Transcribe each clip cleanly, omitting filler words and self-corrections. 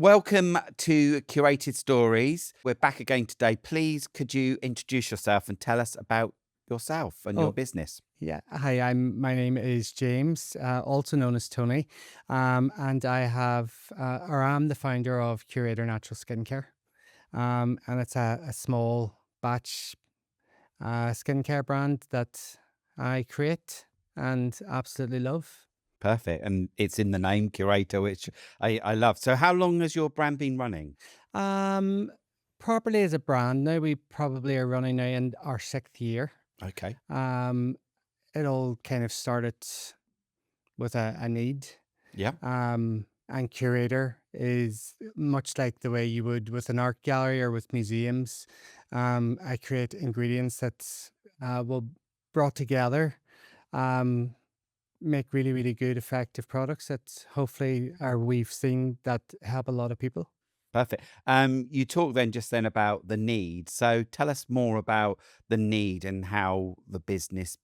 welcome to Curated Stories. We're back again today. Please, could you introduce yourself and tell us about yourself and your Oh, business? yeah. Hi, my name is James, also known as Tony, and I'm the founder of Curator Natural Skincare, and it's a small batch skincare brand that I create and absolutely love. Perfect. And it's in the name Curator, which I love. So how long has your brand been running? Um, Properly as a brand now, we probably are running now in our sixth year. Okay. Um, it all kind of started with a need. Yeah. And curator is much like the way you would with an art gallery or with museums. I create ingredients that will brought together, um, make really, really good, effective products that hopefully are we've seen that help a lot of people. Perfect. You talked then just then about the need. So tell us more about the need and how the business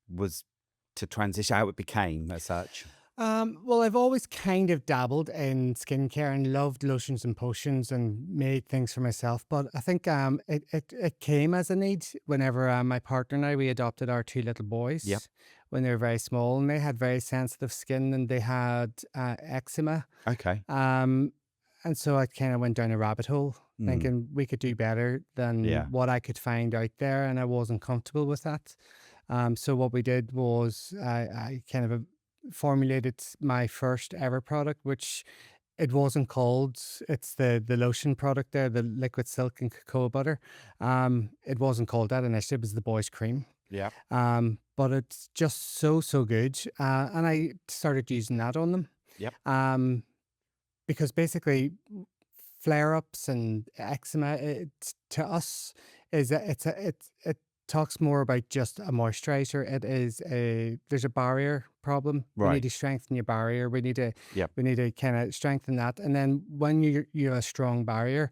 was to transition, how it became as such. Well, I've always kind of dabbled in skincare and loved lotions and potions and made things for myself. But I think it came as a need whenever my partner and I, we adopted our two little Yep. boys when they were very small and they had very sensitive skin and they had eczema. Okay. Um, and so I kind of went down a rabbit hole Mm. thinking we could do better than Yeah. what I could find out there. And I wasn't comfortable with that. So what we did was I kind of formulated my first ever product, which it wasn't called. It's the lotion product there, the liquid silk and cocoa butter. It wasn't called that initially. It was the boys' cream. Yeah. But it's just so good. And I started using that on them. Yep. Um, because basically flare ups and eczema, to us is it talks more about just a moisturizer. It is there's a barrier problem. We need Right. to strengthen your barrier. Yep. We need to kind of strengthen that, and then when you have a strong barrier,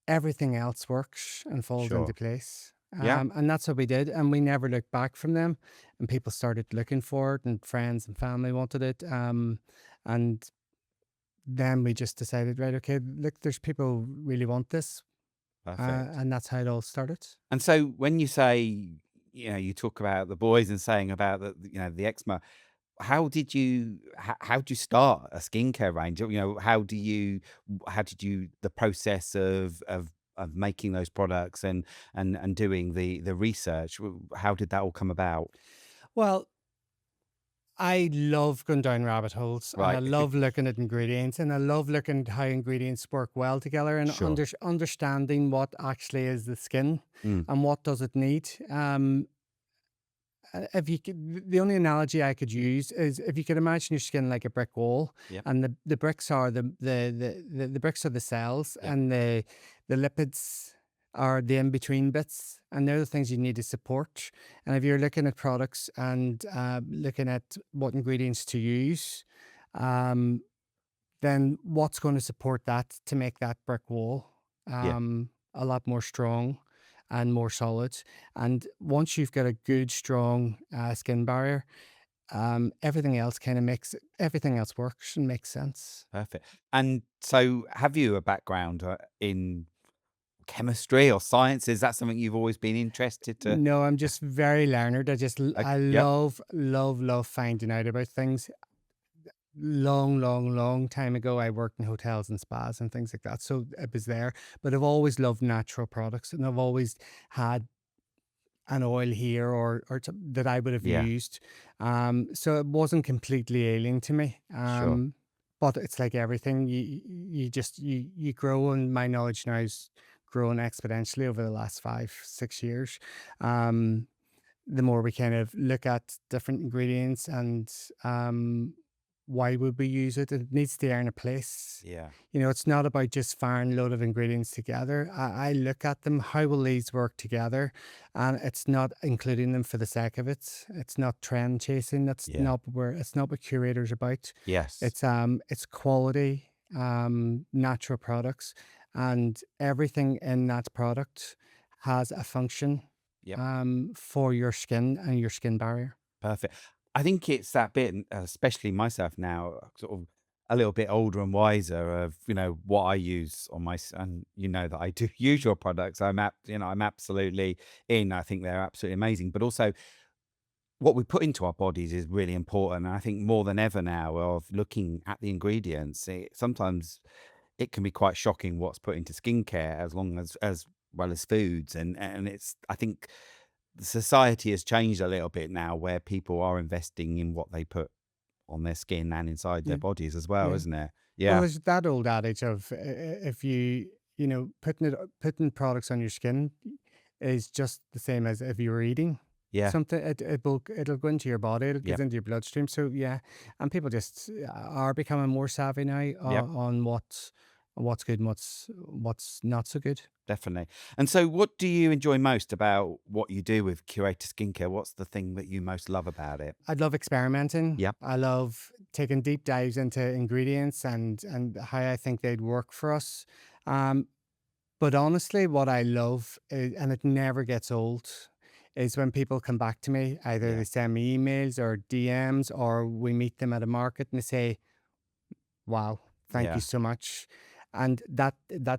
everything else works and falls into Sure. place. Yeah. And that's what we did, and we never looked back from them. And people started looking for it, and friends and family wanted it. And then we just decided, right, okay, look, there's people really want this, Perfect. and that's how it all started. And so when you say, you talk about the boys and saying about the eczema, how did you start a skincare range? How did you, the process of making those products and doing the research, how did that all come about? Well, I love going down rabbit holes and I Right. love looking at ingredients and I love looking at how ingredients work well together and Sure. understanding what actually is the skin Mm. and what does it need. If you could, the only analogy I could use is if you could imagine your skin like a brick wall, Yep. and the bricks are the bricks are the cells, Yep. and the lipids are the in between bits, and they're the things you need to support. And if you're looking at products and looking at what ingredients to use, um, then what's going to support that to make that brick wall Yeah. a lot more strong and more solid. And once you've got a good, strong skin barrier, everything else works and makes sense. Perfect. And so have you a background in chemistry or science? Is that something you've always been interested to? No, I'm just very learned. I Yep. love finding out about things. Long time ago, I worked in hotels and spas and things like that. So it was there. But I've always loved natural products and I've always had an oil here that I would have Yeah. used. So it wasn't completely alien to me. Sure. But it's like everything you grow, and my knowledge now is grown exponentially over the last 5 6 years. Um, the more we kind of look at different ingredients and why would we use it, it needs to earn a place. Yeah. It's not about just firing a load of ingredients together. I look at them, how will these work together? And it's not including them for the sake of it. It's not trend chasing. Yeah. It's not what curators about. Yes. It's quality, natural products, and everything in that product has a function Yep. for your skin and your skin barrier. Perfect. I think it's that bit, and especially myself now, sort of. a little bit older and wiser of, what I use on and that I do use your products. I'm absolutely in. I think they're absolutely amazing. But also what we put into our bodies is really important. And I think more than ever now of looking at the ingredients, sometimes it can be quite shocking what's put into skincare as well as foods. And it's, I think the society has changed a little bit now where people are investing in what they put on their skin and inside their Yeah, bodies as well, yeah. isn't it? Well, Yeah. there's that old adage of if putting products on your skin is just the same as if you were eating Yeah. something. It'll go into your body. It'll get Yep. into your bloodstream. So yeah, and people just are becoming more savvy now Yep. on what's good and what's not so good. Definitely. And so what do you enjoy most about what you do with Curator Skincare? What's the thing that you most love about it? I love experimenting. Yep. I love taking deep dives into ingredients and how I think they'd work for us. Um, But honestly, what I love, and it never gets old, is when people come back to me. Either Yeah. they send me emails or DMs, or we meet them at a market and they say, "Wow, thank you Yeah. so much." And that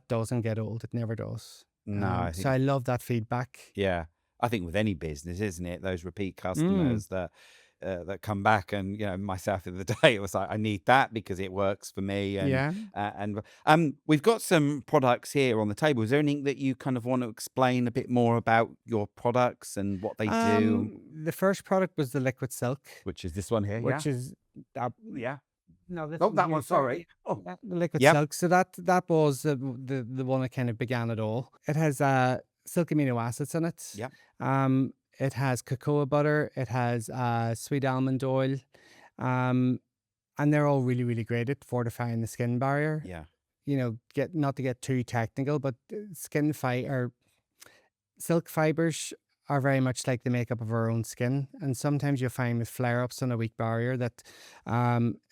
doesn't get old. It never does. No, I So think I love that feedback. yeah. I think with any business, isn't it? Those repeat Mm, customers that come back and myself the other day, it was like I need that because it works for me yeah. and we've got some products here on the table. Is there anything that you kind of want to explain a bit more about your products and what they do, The first product was the liquid silk, which is this one here? Yeah. which is that. Yeah. No, this Oh, one that here. one, sorry. Oh, Yeah, the liquid yep. silk. So that was the one that kind of began it all. It has silk amino acids in it. Yep. It has cocoa butter. It has sweet almond oil. Um, and they're all really really great at fortifying the skin barrier. Yeah. Get not to get too technical, but skin fight or silk fibers are very much like the makeup of our own skin. And sometimes you'll find with flare ups on a weak barrier that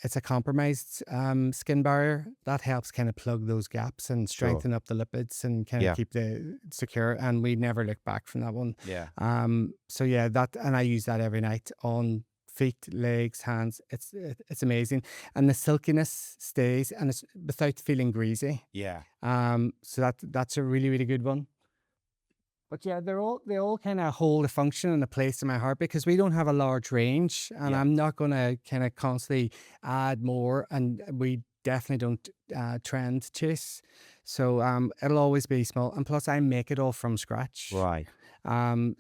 it's a compromised skin barrier that helps kind of plug those gaps and Sure. strengthen up the lipids and kind of Yeah. keep the secure. And we never look back from that one. Yeah. So yeah, and I use that every night on feet, legs, hands. It's amazing, and the silkiness stays, and it's without feeling greasy. Yeah. So that's a really really good one. But yeah, they all kind of hold a function and a place in my heart because we don't have a large range, and Yeah. I'm not going to kind of constantly add more, and we definitely don't trend chase. So it'll always be small, and plus I make it all from scratch. Right. And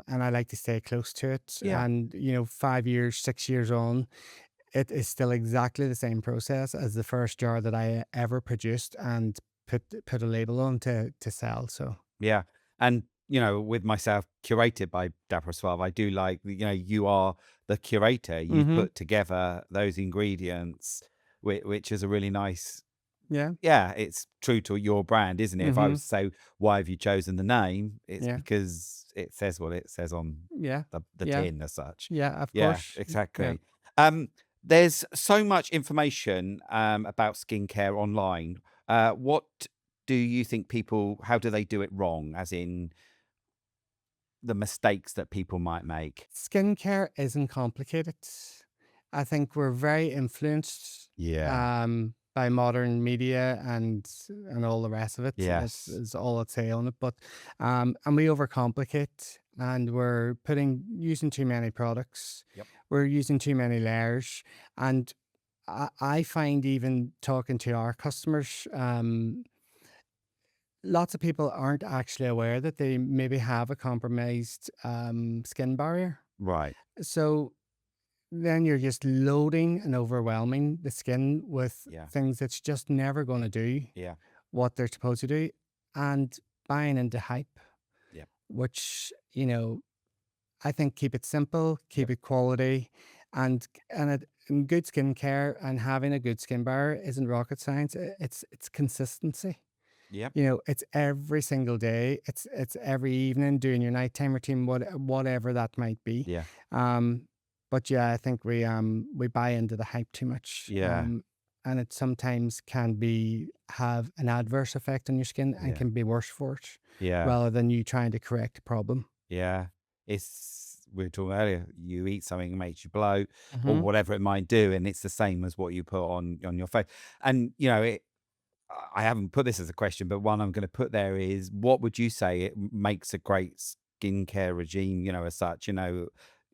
I like to stay close to it, Yeah. and 5 years, 6 years on, it is still exactly the same process as the first jar that I ever produced and put a label on to sell. So. Yeah. And, with myself, curated by Dapper Suave, I do like, you are the curator. You've Mm-hmm. put together those ingredients, which is a really nice, Yeah. yeah, it's true to your brand, isn't it? If I Mm-hmm. was to say, why have you chosen the name? It's Yeah. because it says what it says on Yeah. the Yeah. tin as such. Yeah. Of Yeah, course. Yeah. exactly. There's so much information about skincare online. What do you think how do they do it wrong? As in the mistakes that people might make? Skincare isn't complicated. I think we're very influenced Yeah. by modern media and all the rest of it. Yes. Is all I'd say on it. But and we overcomplicate, and we're using too many products. Yep. We're using too many layers, and I find even talking to our customers, lots of people aren't actually aware that they maybe have a compromised skin barrier. Right. So then you're just loading and overwhelming the skin with Yeah. things that's just never going to do Yeah. what they're supposed to do, and buying into hype, Yep. which, I think keep it simple, keep Yep. it quality, and good skincare and having a good skin barrier isn't rocket science. It's consistency. Yep. It's every single day. It's every evening doing your nighttime routine, whatever that might be. Yeah. Um, but yeah, I think we buy into the hype too much. Yeah. And it sometimes can have an adverse effect on your skin and Yeah. can be worse for it, Yeah. rather than you trying to correct the problem. Yeah. It's we were talking earlier, you eat something that makes you bloat or Mhm. whatever it might do, and it's the same as what you put on your face. And I haven't put this as a question, but one I'm going to put there is, what would you say it makes a great skincare regime? As such,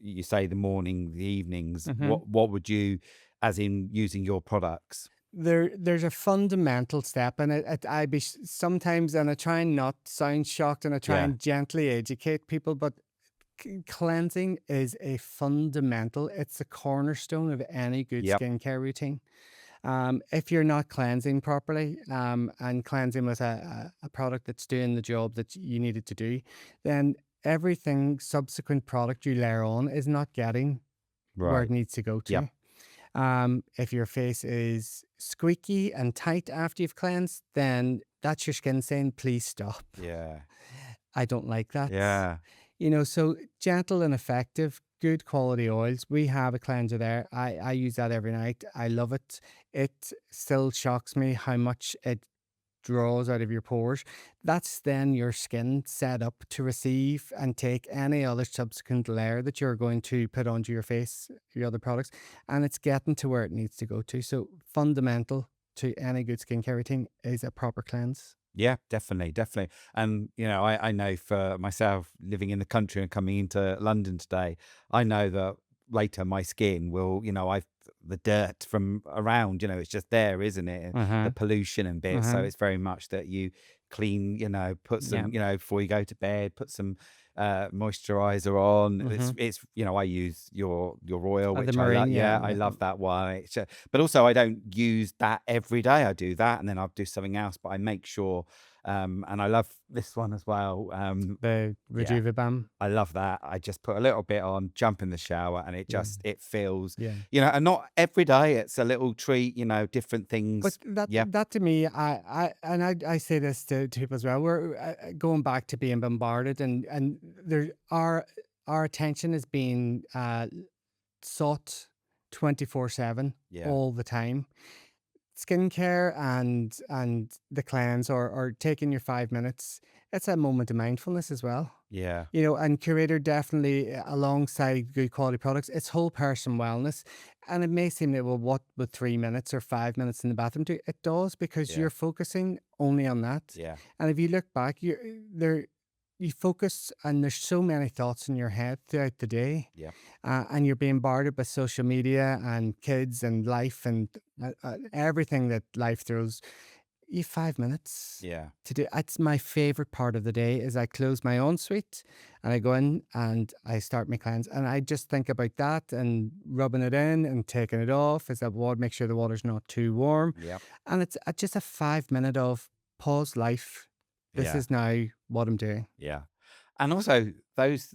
you say the morning, the evenings. Mhm. What would you, as in using your products? There's a fundamental step, and I be sometimes, and I try and not sound shocked, and I try Yeah. and gently educate people, but cleansing is a fundamental. It's a cornerstone of any good Yep. skincare routine. If you're not cleansing properly, and cleansing with a product that's doing the job that you need it to do, then everything subsequent product you layer on is not getting where it Right. needs to go Yep. to. If your face is squeaky and tight after you've cleansed, then that's your skin saying, please stop. Yeah. I don't like that. Yeah. So gentle and effective, good quality oils. We have a cleanser there. I use that every night. I love it. It still shocks me how much it draws out of your pores. That's then your skin set up to receive and take any other subsequent layer that you're going to put onto your face, your other products, and it's getting to where it needs to go to. So fundamental to any good skincare routine is a proper cleanse. Yeah, definitely, definitely. And I know for myself, living in the country and coming into London today, I know that later my skin will, I've the dirt from around, it's just there, isn't it? The Uh-huh. pollution and bits. So Uh-huh. it's very much that you clean, put Yeah. some, before you go to bed, put some moisturizer on. Mm-hmm. It's I use your oil, The which I love. marine, yeah. Yeah, I love that one. But also I don't use that every day. I do that and then I'll do something else, but I make sure. And I love this one as well. The Yeah, Rejuva. I love that. I just put a little bit on, jump in the shower, and Yeah. it feels, Yeah. and not every day. It's a little treat, different But things. that Yeah, that to me, I say this to people as well. We're going back to being bombarded, and there our attention is being sought 24/7 yeah, all the time. Skincare and the cleanse, or taking your 5 minutes. It's a moment of mindfulness as well. yeah, And Curator definitely, alongside good quality products, it's whole person wellness. And it may seem that, well, what would 3 minutes or 5 minutes in the bathroom do? It does, because yeah, you're focusing only on that. yeah, And if you look back, you focus, and there's so many thoughts in your head throughout the day, yeah, and you're being bombarded by social media and kids and life, and everything that life throws. You have 5 minutes yeah, to do. It's my favorite part of the day. Is I close my own suite, and I go in and I start my cleanse, and I just think about that and rubbing it in and taking it off. Is that water? Make sure the water's not too warm, yeah, and it's just a 5 minute of pause life. This yeah. is now what I'm doing. Yeah. And also, those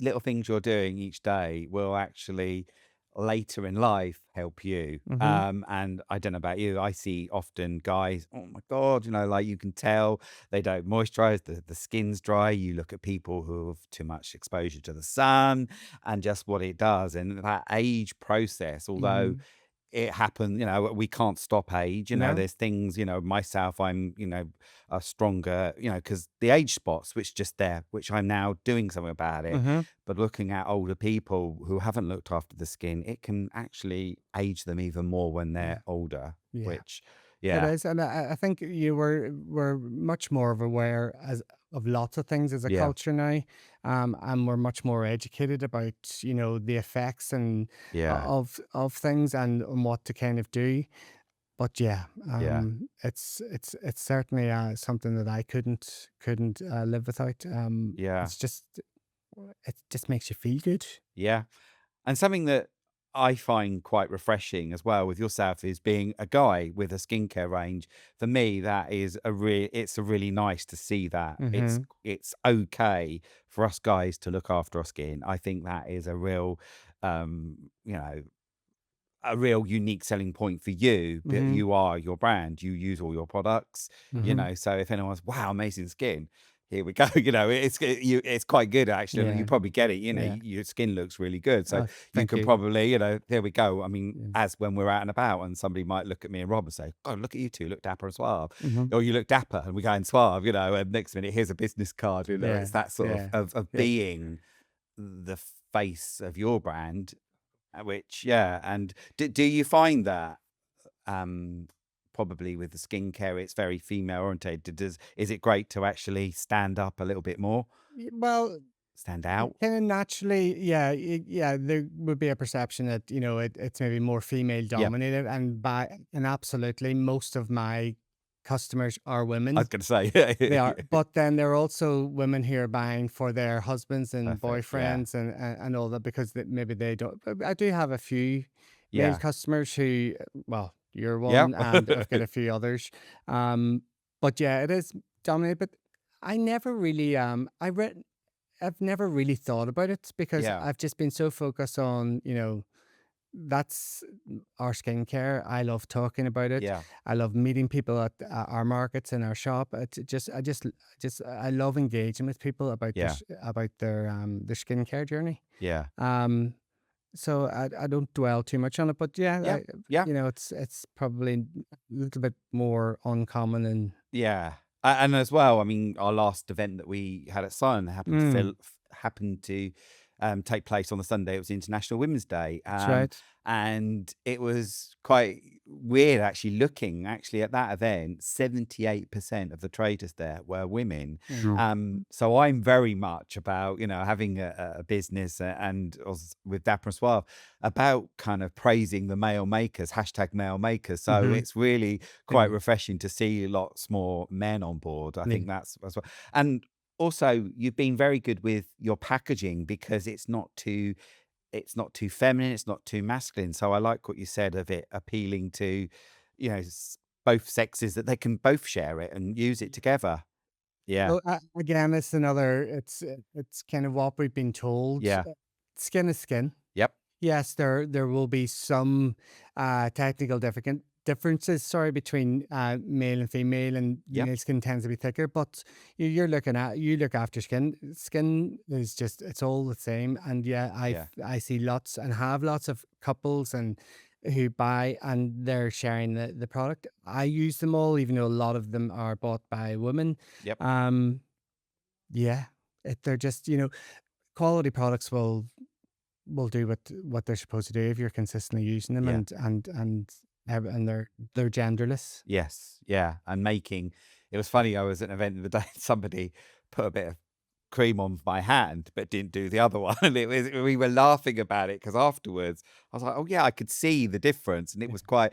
little things you're doing each day will actually later in life help you. Mm-hmm. And I don't know about you, I see often guys, oh my God, like you can tell they don't moisturize, the skin's dry. You look at people who have too much exposure to the sun and just what it does. And that age process, although Mm-hmm. it happened, we can't stop age, No. there's things, myself, I'm, a stronger, because the age spots, which just there, which I'm now doing something about it. Mm-hmm. But looking at older people who haven't looked after the skin, it can actually age them even more when Yeah. they're older, Yeah. which, It yeah, is, and I think you were much more of aware as of lots of things as a yeah, culture now, and we're much more educated about the effects and yeah, of things, and what to kind of do. But yeah, yeah, it's certainly something that I couldn't live without. yeah, It just makes you feel good. yeah. And something that I find quite refreshing as well with yourself is being a guy with a skincare range. For me, that is it's a really nice to see that Mm-hmm. it's okay for us guys to look after our skin. I think that is a real, um, you know, a real unique selling point for you. But Mm-hmm. you are your brand. You use all your products. Mm-hmm. So if anyone's wow, amazing skin. Here we go. It's quite good actually. And you Yeah. probably get it. Yeah. Your skin looks really good. So Oh, you thank can you. probably, there we go. I mean, Yeah. as when we're out and about and somebody might look at me and Rob and say, oh, look at you two, look dapper and suave. Mm-hmm. Or you look dapper and we go in suave, and next minute, here's a business card, Yeah. it's that sort Yeah. of Yeah. being. the face of your brand, which, yeah. And do you find that um, probably with the skincare, it's very female orientated? Is it great to actually stand up a little bit more, Well, stand out? kind of naturally, yeah, yeah, there would be a perception that, it's maybe more female Yeah, dominated, and absolutely most of my customers are I women. was going to say, They are, yeah. but then there are also women who are buying for their husbands and Perfect. Yeah, boyfriends and all that, because maybe they don't. But I do have a few male yeah, customers who, well, you're yeah, one, and I've got a few others. Um, but yeah, it is dominated. But I never really, I've never really thought about it, because yeah, I've just been so focused on, that's our skincare. I love talking about it. yeah, I love meeting people at our markets in our shop. I love engaging with people about yeah, their skincare journey. yeah, Um, so I don't dwell too much on it, but yeah, yeah, yeah. it's probably a little bit more uncommon and Yeah, and as well, I mean, our last event that we had at Sion mm, happened to take place on the Sunday. It was International Women's Day, that's right. and it was quite weird actually looking actually at that event. 78% of the traders there were women. Mm. So I'm very much about having a business and with Dapper and Suave about kind of praising the male makers, hashtag male makers. So Mm-hmm. it's really quite Yeah. refreshing to see lots more men on board. I Yeah. think that's well. And also, you've been very good with your packaging because it's not too feminine, it's not too masculine. So I like what you said of it appealing to, both sexes, that they can both share it and use it together. Yeah, Well, again, it's kind of what we've been told. yeah, Skin is skin. yep, Yes, there will be some technical differences, sorry, between male and female, and yep, male skin tends to be thicker. But you look after skin. Skin is just, it's all the same. And yeah, yeah, I see lots and have lots of couples and who buy, and they're sharing the product. I use them all, even though a lot of them are bought by women. yep, Um, yeah, they're just, quality products will do what they're supposed to do if you're consistently using them, yeah. and they're genderless. Yes, yeah, and making it was funny, I was at an event the other day, somebody put a bit of cream on my hand, but didn't do the other one, and we were laughing about it because afterwards, I was like, "Oh, yeah, I could see the difference," and it was quite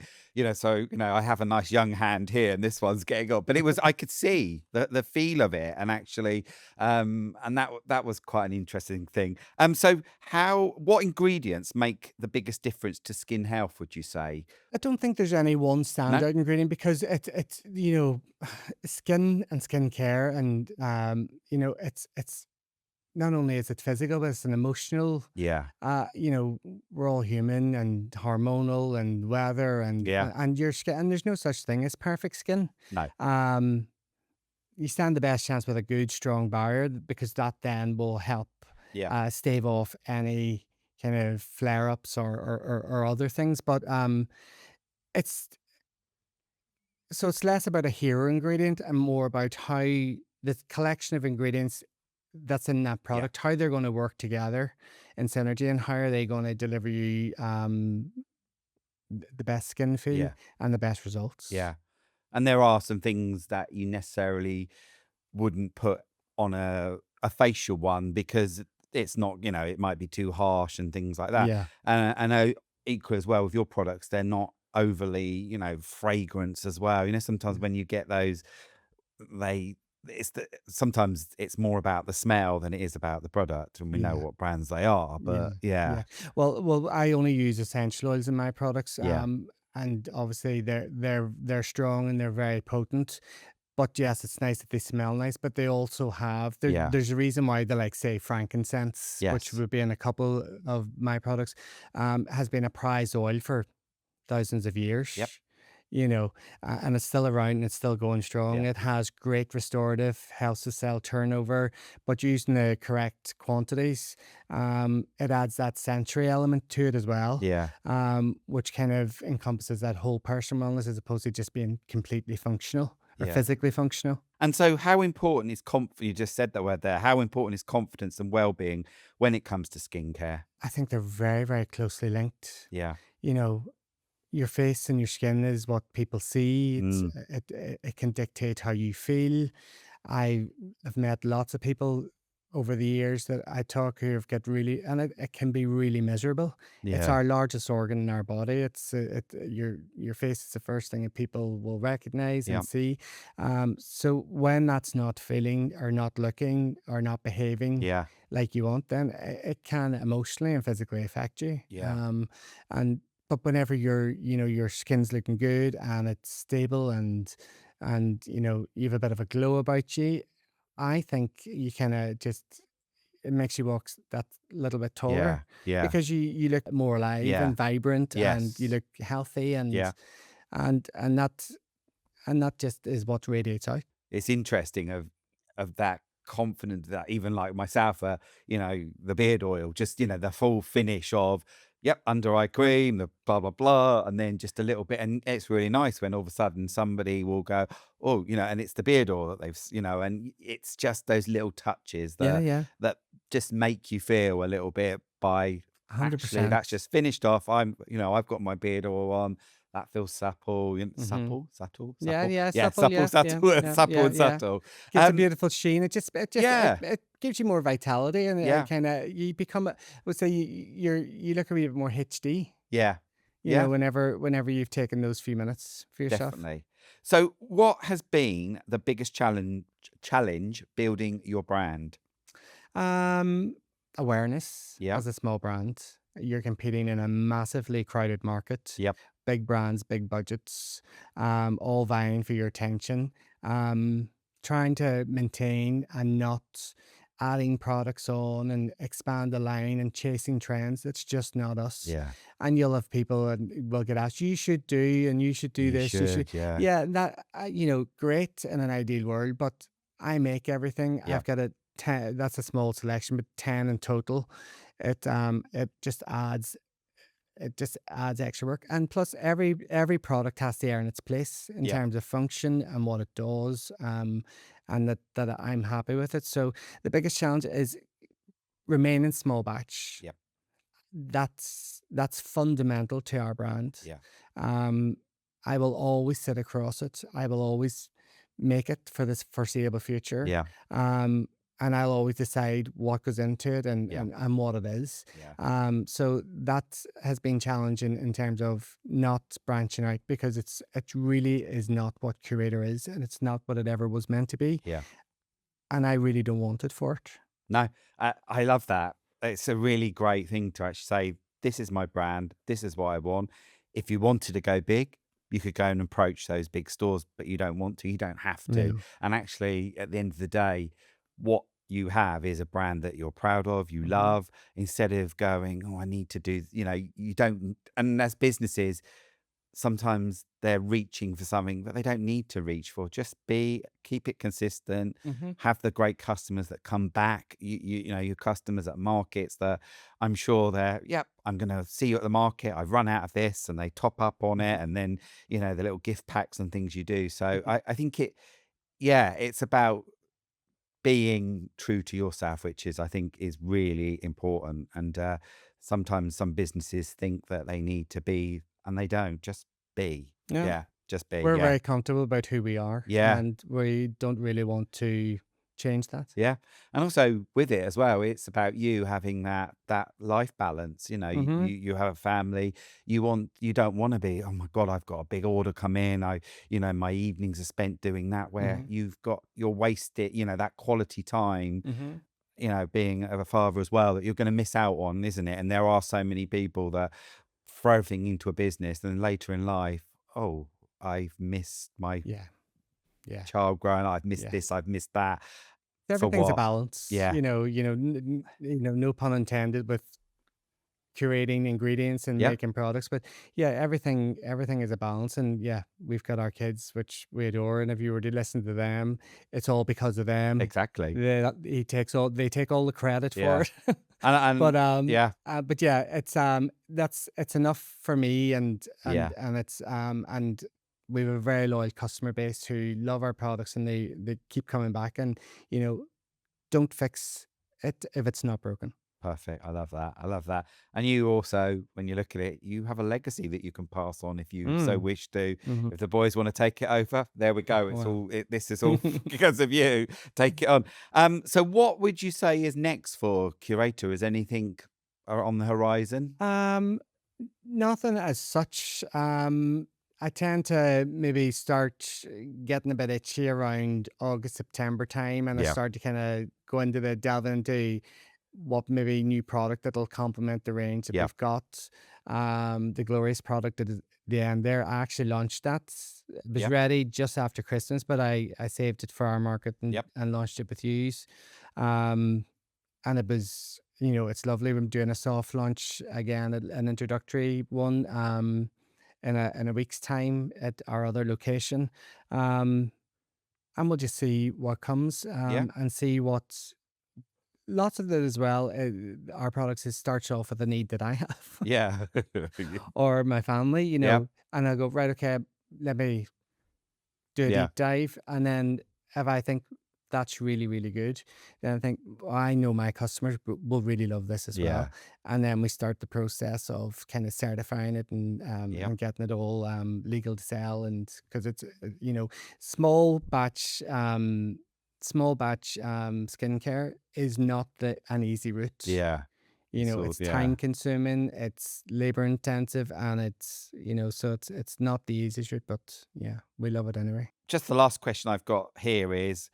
so, I have a nice young hand here, and this one's getting up, but I could see the feel of it, and actually, and that was quite an interesting thing. So what ingredients make the biggest difference to skin health, would you say? I don't think there's any one No? standout ingredient, because it's skin and skincare, and it's not only is it physical, but it's an emotional. Yeah, We're all human and hormonal and weather, yeah, and your skin, and there's no such thing as perfect skin. no, Um, you stand the best chance with a good, strong barrier, because that then will help yeah, stave off any kind of flare ups or other things. But it's it's less about a hero ingredient and more about how the collection of ingredients that's in that yeah, product, how they're going to work together in synergy, and how are they going to deliver you the best skin feel yeah, and the best results. yeah. And there are some things that you necessarily wouldn't put on a facial one because it's not, it might be too harsh and things like that. Yeah. And I equally as well with your products, they're not overly, fragrance as well. Sometimes when you get those, they sometimes it's more about the smell than it is about the product, and we know Yeah. what brands they are. Yeah, But yeah, yeah. Well, I only use essential oils in my products, yeah, and obviously they're strong and they're very potent. But yes, it's nice that they smell nice, but they also have yeah, there's a reason why they, like, say, frankincense, which yes, would be in a couple of my products, has been a prized oil for thousands of yep, years, you know, and it's still around and it's still going strong. yeah, It has great restorative, helps the cell turnover, but using the correct quantities, it adds that sensory element to it as well, yeah, which kind of encompasses that whole person wellness, as opposed to just being completely functional or yeah. physically functional. And so how important is you just said that word there. How important is confidence and well-being when it comes to skincare? I think they're very, very closely linked. Yeah. You know, your face and your skin is what people see. Mm, It can dictate how you feel. I have met lots of people over the years that I talk who have got really, and it can be really miserable. It's yeah. our largest organ in our body. Your face is the first thing that people will recognize Yeah. and see. So when that's not feeling or not looking or not behaving Yeah. like you want, then it can emotionally and physically affect you. Yeah. And but whenever your skin's looking good and it's stable and you have a bit of a glow about you, I think you kind of just it makes you walk that little bit Yeah. taller Yeah. because you look more alive Yeah. and vibrant and you Yes. look healthy Yeah. and that just is what radiates out. It's interesting of that confidence that even like myself, the beard oil, just the full finish of yep, under eye cream, the blah blah blah, and then just a little bit, and it's really nice when all of a sudden somebody will go, oh, and it's the beard oil that and it's just those little touches Yeah, that yeah, that just make you feel a little bit by actually that's 100%. just finished off. I've got my beard oil on. That feels supple, Mm-hmm. Yeah, supple. yeah, Yeah, supple, supple, yeah, yeah, subtle, yeah, supple yeah, and yeah. subtle. Gives a beautiful sheen. Yeah, It gives you more vitality and it yeah, kind of you become I would say you look a wee bit more HD, yeah, yeah, whenever you've taken those few minutes for yourself. definitely. So, what has been the biggest challenge building your brand? Um, Awareness Yeah, as a small brand. You're competing in a massively crowded market, yep, big brands, big budgets, all vying for your attention. Um, Trying to maintain and not adding products on and expand the line and chasing trends. It's just not us. yeah. And you'll have people and will get asked, you should do and you should do You this. You should, should, yeah, yeah, that great in an ideal world, but I make everything. I've yep, got a 10, that's a small selection, but 10 in total. It just adds extra work. And plus every product has to earn its place in yep, terms of function and what it does. And that I'm happy with it. So the biggest challenge is remaining small batch. yep, That's fundamental to our brand. yeah, Um, I will always sit across it. I will always make it for this foreseeable future. yeah, Um, and I'll always decide what goes into it yeah, and what it is. yeah, So that has been challenging in terms of not branching out because it really is not what Curator is and it's not what it ever was meant to be. yeah. And I really don't want it for it. No, I love that. It's a really great thing to actually say, this is my brand, this is what I want. If you wanted to go big, you could go and approach those big stores, but you don't want to, you don't have to. No. And actually, at the end of the day, what you have is a brand that you're proud of, you Mhm. love, instead of going, oh, I need to do, you don't. And as businesses, sometimes they're reaching for something that they don't need to reach for. Just keep it consistent, Mhm. have the great customers that come back. Your customers at markets that I'm sure yep, I'm going to see you at the market. I've run out of this and they top up on it. Mhm. And then, the little gift packs and things you do. So Mhm. I think yeah, it's about being true to yourself, which I think is really important. And sometimes some businesses think that they need to be, and they don't. Just be. Yeah. Yeah, just be. We're Yeah, very comfortable about who we are, yeah, and we don't really want to change that. yeah. And also with it as well, it's about you having that life balance. Mhm. You have a family. You don't want to be. Oh my God, I've got a big order come in. My evenings are spent doing that. Where Mhm. you're wasted. That quality time, Mhm. being a father as well, that you're going to miss out on, isn't it? And there are so many people that throw everything into a business, and then later in life, oh, I've missed my Yeah. Yeah. child growing up. I've missed Yeah. this. I've missed that. For Everything's a what? balance, Yeah. no pun intended with curating ingredients and Yeah. making products, but yeah, everything is a balance. And yeah, we've got our kids, which we adore, and if you were to listen to them, it's all because of them. Exactly. They take all the credit for Yeah. it. And But yeah. but yeah, it's enough for me, and Yeah. it's and we have a very loyal customer base who love our products, and they keep coming back, and you know, don't fix it if it's not broken. Perfect. I love that. I love that. And you also, when you look at it, you have a legacy that you can pass on if you so Mm. wish to. Hmm. If the boys want to take it over, there we go. It's Well, all. This is all because of you. Take it on. So, what would you say is next for Curator? Is anything on the horizon? um, nothing as such. I tend to maybe start getting a bit itchy around August, September time, and I Yeah. start to kind of go into the delve into what maybe new product that'll complement the range that Yeah. we've got. The Glorious product at the end there, I actually launched that. It was Yep. ready just after Christmas, but I saved it for our market Yep. and launched it with yous. Um, and it was, it's lovely. I'm doing a soft launch again, an introductory one, in a week's time at our other location. Um, and we'll just see what comes, Yeah. and see what. Lots of it as well. Our products, it starts off with a need that I have Yeah. or my family, Yep. and I go, right, okay, let me do a Yeah. deep dive. And then if I think that's really, really good, then I think, "Well, I know my customers will really love this as well." Yeah. And then we start the process of kind of certifying it Yep. and getting it all legal to sell. And because it's, small batch, skincare is not an easy route. Yeah. It's all. It's time Yeah. consuming, it's labor intensive, and it's, so it's not the easiest route, but yeah, we love it anyway. Just the last question I've got here is,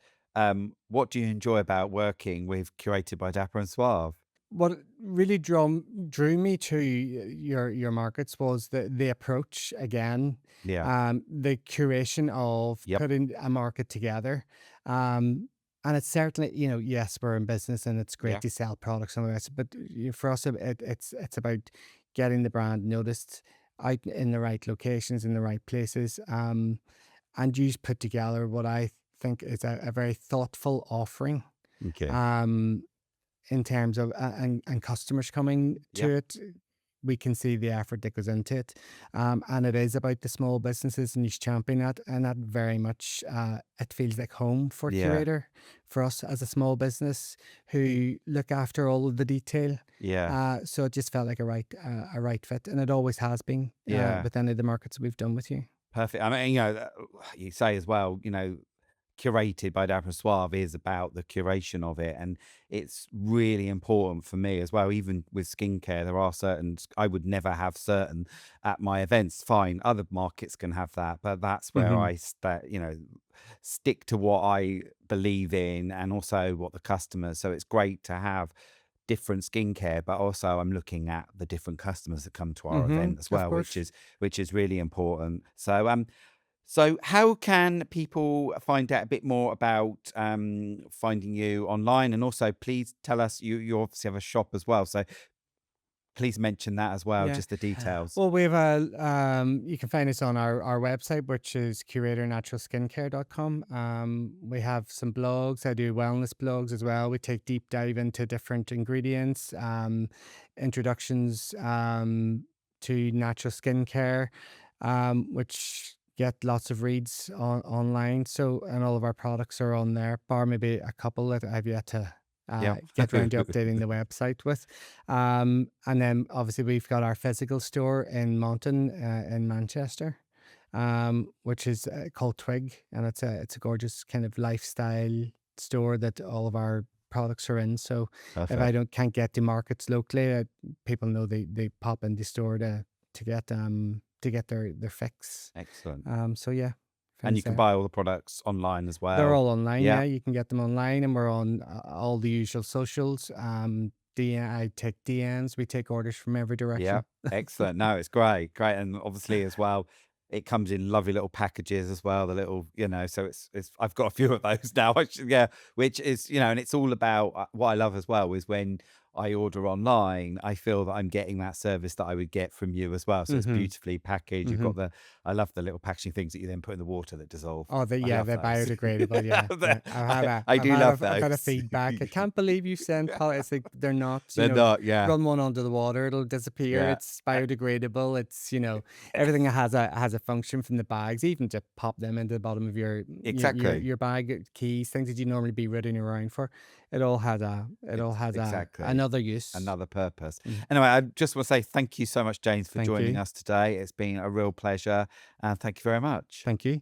what do you enjoy about working with Curated by Dapper and Suave? What really drew me to your markets was the approach again, Yeah. the curation of Yep. putting a market together. Um, and it's certainly, yes, we're in business and it's great Yeah. to sell products and all that, but for us, it's about getting the brand noticed out in the right locations, in the right places. And you put together what I think is a very thoughtful offering. Okay. Um, in terms of and customers coming to Yep. it, we can see the effort that goes into it, and it is about the small businesses, and you champion that, and that very much, it feels like home for Yeah. Curator, for us as a small business who look after all of the detail. Yeah. So it just felt like a right fit, and it always has been, Yeah. with any of the markets we've done with you. Perfect. I mean, you say as well, Curated by Dapper and Suave is about the curation of it. And it's really important for me as well. Even with skincare, there are certain, I would never have certain at my events. Fine, other markets can have that. But that's where Hmm. I stick to what I believe in and also what the customers. So it's great to have different skincare, but also I'm looking at the different customers that come to our Hmm. event as Of well, which course. is really important. So how can people find out a bit more about finding you online? And also, please tell us, you obviously have a shop as well, so please mention that as well, Yeah. just the details. Well, you can find us on our website, which is curatornaturalskincare.com. We have some blogs. I do wellness blogs as well. We take deep dive into different ingredients, introductions, to natural skincare, which get lots of reads online. So, and all of our products are on there, bar maybe a couple that I've yet to Yeah. get around to updating the website with. And then obviously we've got our physical store in Mountain, in Manchester, which is called Twig, and it's a gorgeous kind of lifestyle store that all of our products are in. So if I Perfect. can't get to markets locally, people know they pop in the store to get their fix. Excellent. So yeah, find And us you can there. buy all the products online as They're well. all online, Yeah. yeah, you can get them online, and we're on, all the usual socials. I take DMs, we take orders from every Yeah, direction. excellent. No, it's great, great, and obviously as well, it comes in lovely little packages as well. The little, so it's. I've got a few of those now. Yeah, which is, and it's all about what I love as well is when I order online, I feel that I'm getting that service that I would get from you as well. So it's Mm-hmm. beautifully packaged. You've Mm-hmm. got I love the little packaging things that you then put in the water that dissolve. Oh, I yeah, love they're those. biodegradable. Yeah, yeah. I do love I've had a those. feedback. I can't believe you sent it's like they're not. They're not, yeah, Run one under the water, it'll disappear. yeah, It's biodegradable. It's everything has a function from the bags. Even to pop them into the bottom of exactly. your bag, keys, things that you normally be rooting around for. It all has Exactly. another use. Another purpose. Mm. Anyway, I just want to say thank you so much, James, for Thank joining you. us today. It's been a real pleasure. And thank you very much. Thank you.